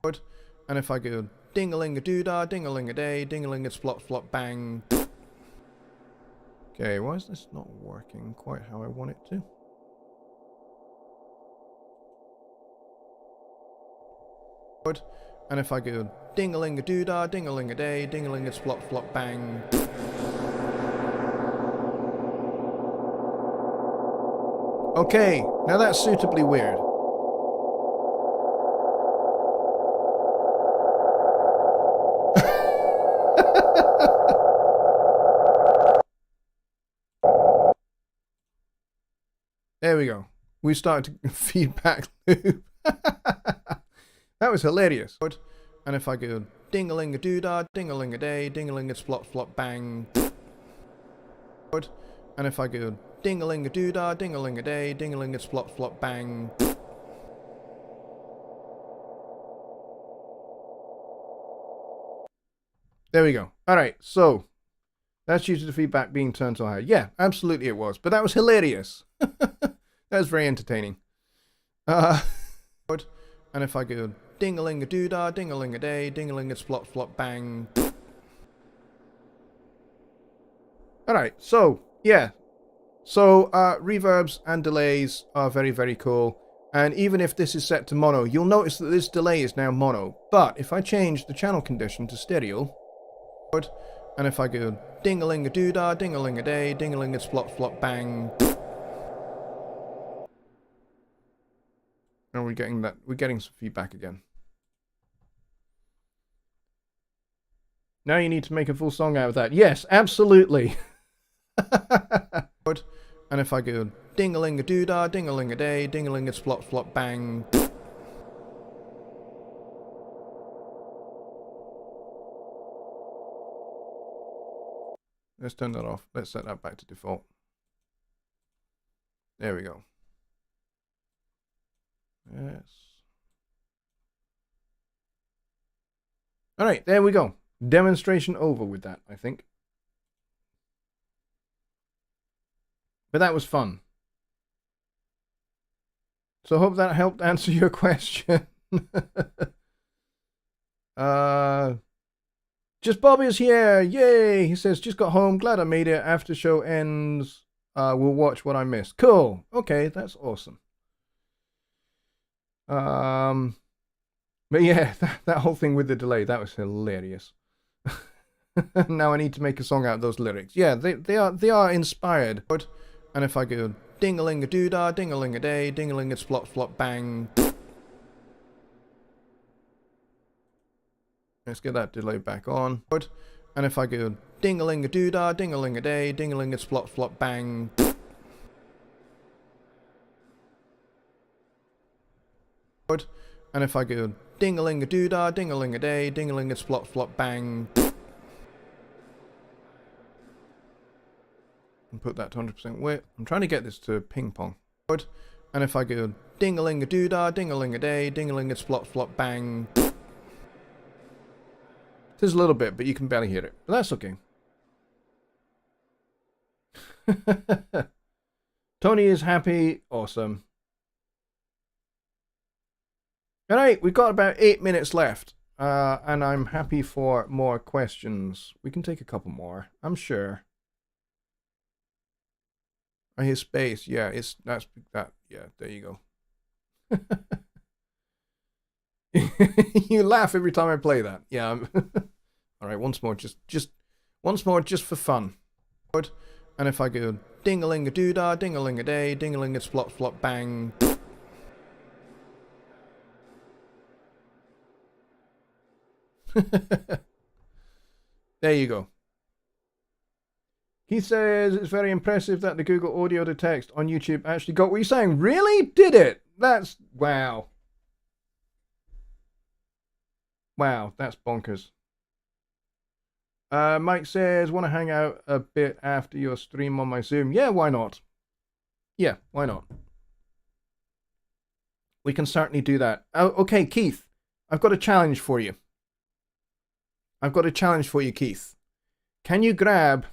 And if I go ding-a-ling-a-doo-dah, ding-a-ling-a-day, ding-a-ling-a-splop-flop, bang. Okay, why is this not working quite how I want it to? And if I go ding-a-ling-a-doo-dah, ding-a-ling-a-day, ding-a-ling-a-splop-flop, bang. Okay, now that's suitably weird. There we go. We started to feedback loop. That was hilarious. And if I go ding-a-ling-a-doo-dah, ding-a-ling-a-day, ding-a-ling-a-splop-flop, bang. And if I go ding-a-ling-a-doo-dah, ding-a-ling-a-day, ding-a-ling-a-splop-flop, bang. There we go. All right, so that's due to the feedback being turned so high. Yeah, absolutely it was. But that was hilarious. That was very entertaining. And if I go ding-a-ling-a-doo-dah, ding-a-ling-a-day, ding-a-ling-a-splop-flop, bang. Alright, so, yeah. So, reverbs and delays are very, very cool. And even if this is set to mono, you'll notice that this delay is now mono. But if I change the channel condition to stereo, and if I go ding-a-ling-a-doo-dah, ding-a-ling-a-day, ding-a-ling-a-splop-flop, bang. And we're getting some feedback again. Now you need to make a full song out of that. Yes, absolutely. And if I go ding-a-ling-a-doo-dah, ding-a-ling-a-day, ding-a-ling-a-splop-flop, bang. Let's turn that off. Let's set that back to default. There we go. Yes. All right, there we go. Demonstration over with that, I think. But that was fun. So I hope that helped answer your question. Just Bobby is here. Yay. He says, just got home. Glad I made it. After show ends, we'll watch what I missed. Cool. Okay, that's awesome. But yeah, that whole thing with the delay, that was hilarious. Now I need to make a song out of those lyrics. Yeah, they are inspired. And if I go ding-a-ling-a-doo-dah, ding-a-ling-a-day, ding-a-ling-a-splop-flop, bang. Let's get that delay back on. And if I go ding-a-ling-a-doo-dah, ding-a-ling-a-day, ding-a-ling-a-splop-flop, bang. And if I go ding-a-ling-a-doo-dah, ding-a-ling-a-day, ding-a-ling-a-splop-flop, bang. And put that to 100% width. I'm trying to get this to ping pong. And if I go ding-a-ling-a-doo-dah, ding-a-ling-a-day, ding-a-ling-a-splop-flop, bang. There's a little bit, but you can barely hear it. But that's okay. Tony is happy. Awesome. All right, we've got about 8 minutes left. And I'm happy for more questions. We can take a couple more, I'm sure. I hear space. Yeah, that's that. Yeah, there you go. You laugh every time I play that. Yeah. All right, once more, just once more, just for fun. And if I go ding-a-ling-a-doo-dah, ding-a-ling-a-day, ding-a-ling-a-splop-flop, bang. There you go. He says it's very impressive that the Google audio to text on YouTube actually got what you're saying. Really? Did it? That's wow. Wow, that's bonkers. Mike says, want to hang out a bit after your stream on my Zoom? Yeah, why not? Yeah, why not? We can certainly do that. Oh, okay, Keith, I've got a challenge for you. Keith. Can you grab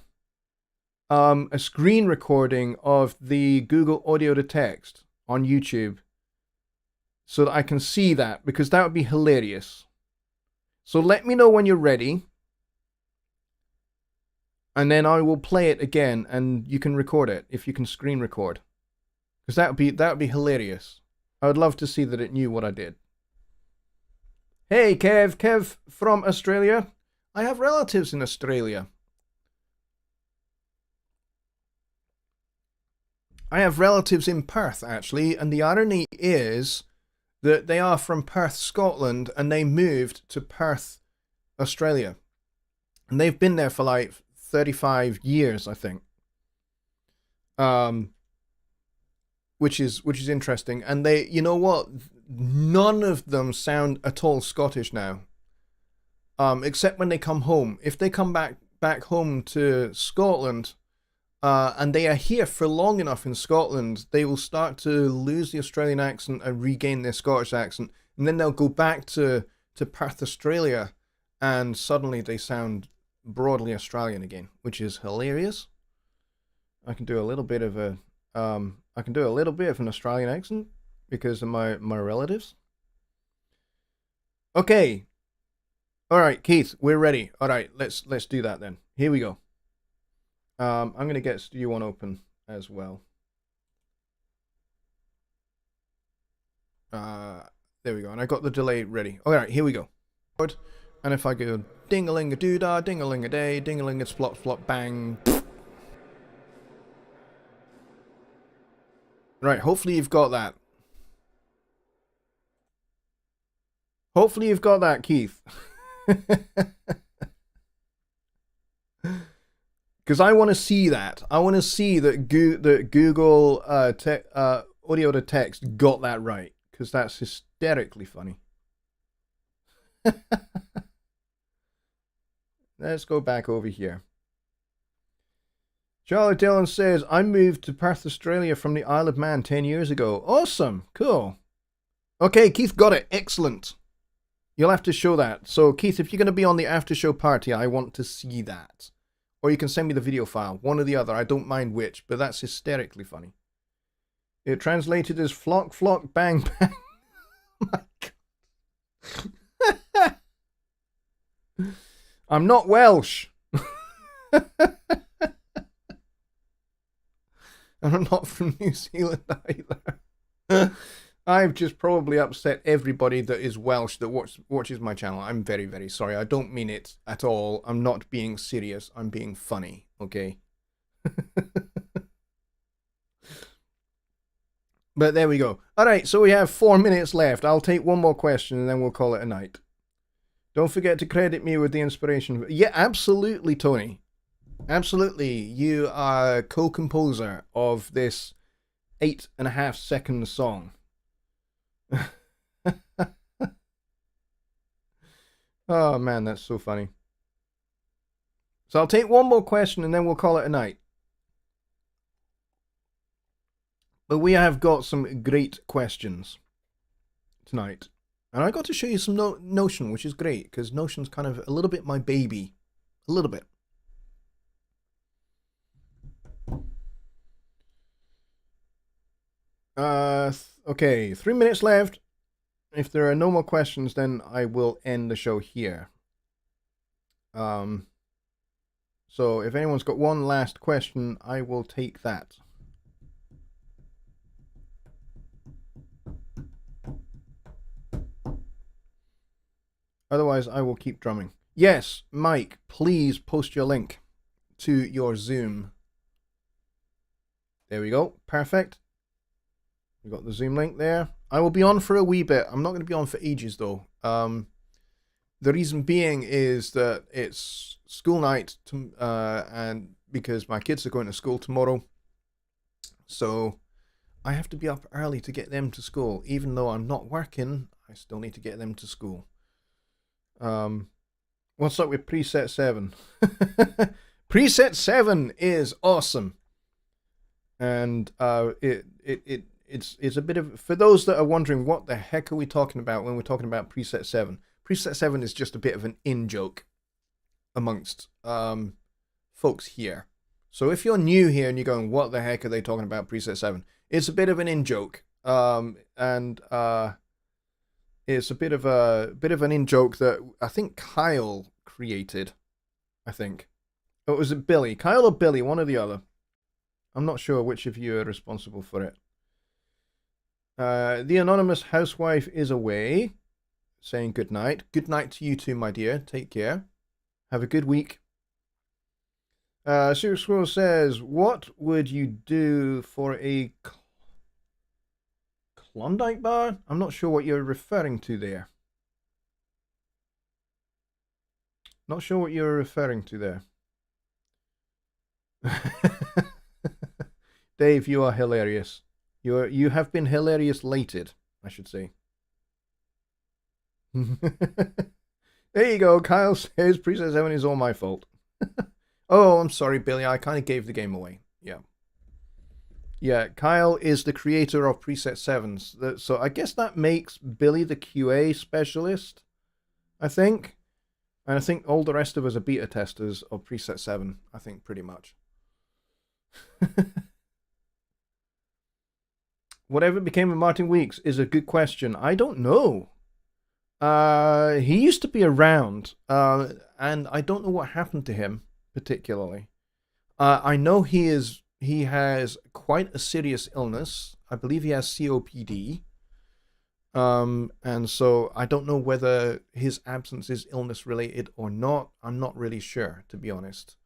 a screen recording of the Google audio to text on YouTube so that I can see that? Because that would be hilarious. So let me know when you're ready. And then I will play it again, and you can record it if you can screen record, because that would be hilarious. I would love to see that it knew what I did. Hey, Kev from Australia. I have relatives in Australia. I have relatives in Perth, actually, and the irony is that they are from Perth, Scotland, and they moved to Perth, Australia, and they've been there for like 35 years, I think. Which is interesting. And they, you know what? None of them sound at all Scottish now. Except when they come home. If they come back home to Scotland, and they are here for long enough in Scotland, they will start to lose the Australian accent and regain their Scottish accent, and then they'll go back to Perth, Australia, and suddenly they sound broadly Australian again, which is hilarious. I can do a little bit of an Australian accent because of my relatives. Okay. All right, Keith, we're ready. All right, let's do that then. Here we go. I'm going to get Studio One open as well. There we go. And I got the delay ready. All right, here we go. And if I go ding-a-ling-a-doo-dah, ding-a-ling-a-day, ding-a-ling-a-splot-splot, bang. Right, hopefully you've got that. Hopefully you've got that, Keith. Because I want to see that. I want to see that Google audio to text got that right. Because that's hysterically funny. Let's go back over here. Charlotte Dillon says, I moved to Perth, Australia from the Isle of Man 10 years ago. Awesome. Cool. Okay, Keith got it. Excellent. You'll have to show that. So, Keith, if you're going to be on the after show party, I want to see that. Or you can send me the video file. One or the other. I don't mind which, but that's hysterically funny. It translated as flock, flock, bang, bang. Oh my God. I'm not Welsh. I'm not from New Zealand either. I've just probably upset everybody that is Welsh that watches my channel. I'm very, very sorry. I don't mean it at all. I'm not being serious. I'm being funny, okay? But there we go. All right, so we have 4 minutes left. I'll take one more question and then we'll call it a night. Don't forget to credit me with the inspiration. Yeah, absolutely, Tony. Absolutely. You are co-composer of this 8.5 second song. Oh man, that's so funny. So I'll take one more question and then we'll call it a night. But we have got some great questions tonight. And I got to show you some Notion, which is great, because Notion's kind of a little bit my baby. A little bit. Okay, 3 minutes left. If there are no more questions, then I will end the show here. So if anyone's got one last question, I will take that. Otherwise, I will keep drumming. Yes, Mike, please post your link to your Zoom. There we go. Perfect. We got the Zoom link there. I will be on for a wee bit. I'm not going to be on for ages, though. The reason being is that it's school night, and because my kids are going to school tomorrow. So I have to be up early to get them to school. Even though I'm not working, I still need to get them to school. What's up with preset 7? Preset 7 is awesome. And it's a bit of, for those that are wondering what the heck are we talking about when we're talking about preset 7. Preset 7 is just a bit of an in-joke amongst folks here. So if you're new here and you're going, what the heck are they talking about preset 7? It's a bit of an in-joke. It's a bit of an in-joke that I think Kyle created. I think. Or was it Billy? Kyle or Billy, one or the other. I'm not sure which of you are responsible for it. The anonymous housewife is away, saying good night. Good night to you too, my dear. Take care. Have a good week. Serious Squirrel says, what would you do for a Klondike bar? I'm not sure what you're referring to there. Not sure what you're referring to there. Dave, you are hilarious. You have been hilarious lated, I should say. There you go. Kyle says Preset 7 is all my fault. Oh, I'm sorry, Billy. I kind of gave the game away. Yeah. Yeah, Kyle is the creator of Preset 7s. So I guess that makes Billy the QA specialist, I think. And I think all the rest of us are beta testers of Preset 7, I think, pretty much. Whatever became of Martin Weeks is a good question. I don't know. He used to be around, and I don't know what happened to him particularly. I know he has quite a serious illness. I believe he has COPD. And so I don't know whether his absence is illness related or not. I'm not really sure, to be honest.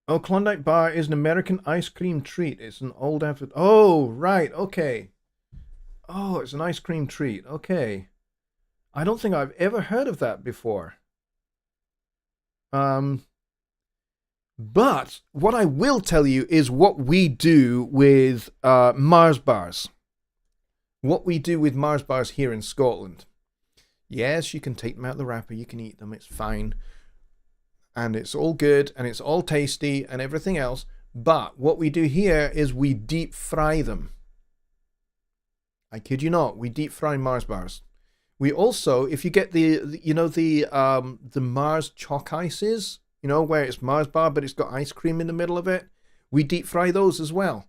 Oh, Klondike Bar is an American ice cream treat. It's an old advert. Oh, right. Okay. Oh, it's an ice cream treat. Okay. I don't think I've ever heard of that before. But what I will tell you is what we do with Mars bars. What we do with Mars bars here in Scotland. Yes, you can take them out of the wrapper. You can eat them. It's fine. And it's all good. And it's all tasty and everything else. But what we do here is we deep fry them. I kid you not. We deep fry Mars bars. We also, if you get the Mars chalk ices, where it's Mars bar, but it's got ice cream in the middle of it, we deep fry those as well.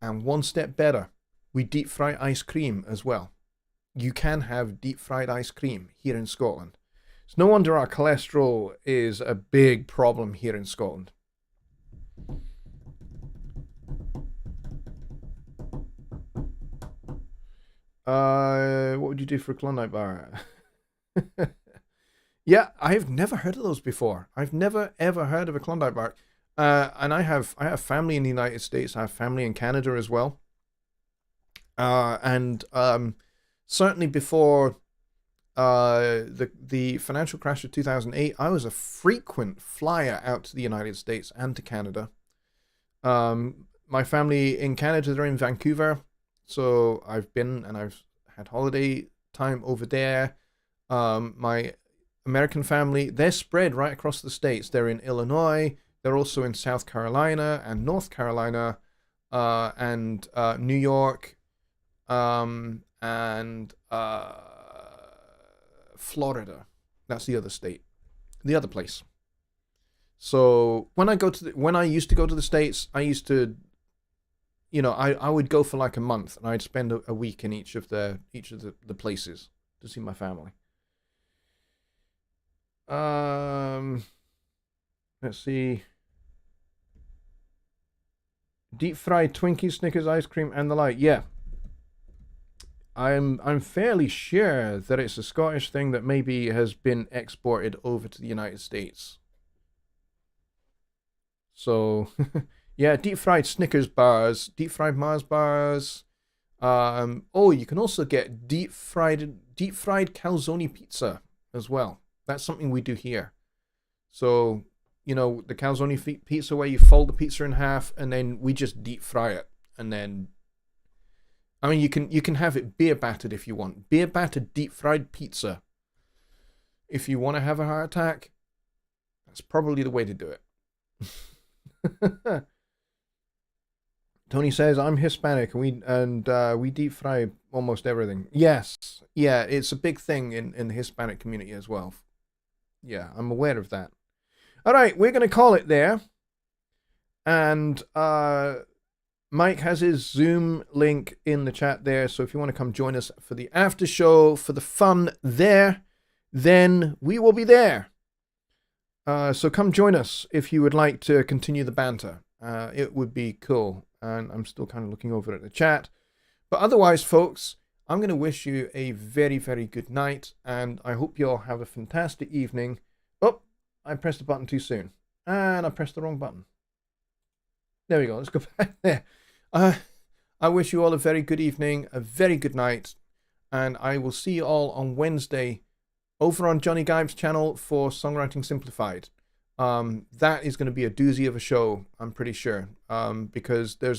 And one step better, we deep fry ice cream as well. You can have deep fried ice cream here in Scotland. It's no wonder our cholesterol is a big problem here in Scotland. What would you do for a Klondike bar? Yeah, I've never heard of those before. I've never ever heard of a Klondike bar. And I have family in the United States. I have family in Canada as well. And certainly before the financial crash of 2008, I was a frequent flyer out to the United States and to Canada. My family in Canada, they're in Vancouver. So I've been and I've had holiday time over there. My American family, they're spread right across the states. They're in Illinois. They're also in South Carolina and North Carolina, and New York, and Florida. That's the other state, the other place. So when I used to go to the States, I used to, I would go for like a month, and I'd spend a week in each of the places to see my family. Let's see. Deep fried Twinkies, Snickers, ice cream, and the like. Yeah. I'm fairly sure that it's a Scottish thing that maybe has been exported over to the United States. So, yeah, deep fried Snickers bars, deep fried Mars bars. Oh, you can also get deep fried calzone pizza as well. That's something we do here. So, the calzone pizza where you fold the pizza in half and then we just deep fry it. And then I mean, you can have it beer battered if you want. Beer battered deep fried pizza. If you want to have a heart attack, that's probably the way to do it. Tony says, I'm Hispanic and we deep fry almost everything. Yes. Yeah, it's a big thing in the Hispanic community as well. Yeah, I'm aware of that. All right, we're going to call it there. And Mike has his Zoom link in the chat there. So if you want to come join us for the after show, for the fun there, then we will be there. So come join us if you would like to continue the banter. It would be cool. And I'm still kind of looking over at the chat. But otherwise, folks, I'm going to wish you a very, very good night. And I hope you all have a fantastic evening. Oh, I pressed the button too soon. And I pressed the wrong button. There we go. Let's go back there. I wish you all a very good evening, a very good night. And I will see you all on Wednesday over on Jonny Gibe's channel for Songwriting Simplified. That is going to be a doozy of a show, I'm pretty sure, because there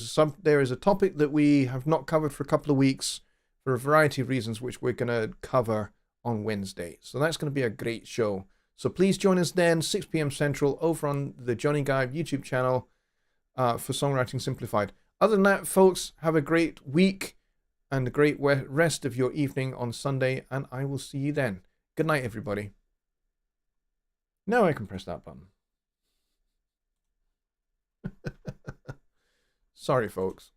is a topic that we have not covered for a couple of weeks for a variety of reasons, which we're going to cover on Wednesday. So that's going to be a great show. So please join us then, 6 p.m. Central, over on the Jonny Gibe YouTube channel for Songwriting Simplified. Other than that, folks, have a great week and a great rest of your evening on Sunday, and I will see you then. Good night, everybody. Now I can press that button. Sorry, folks.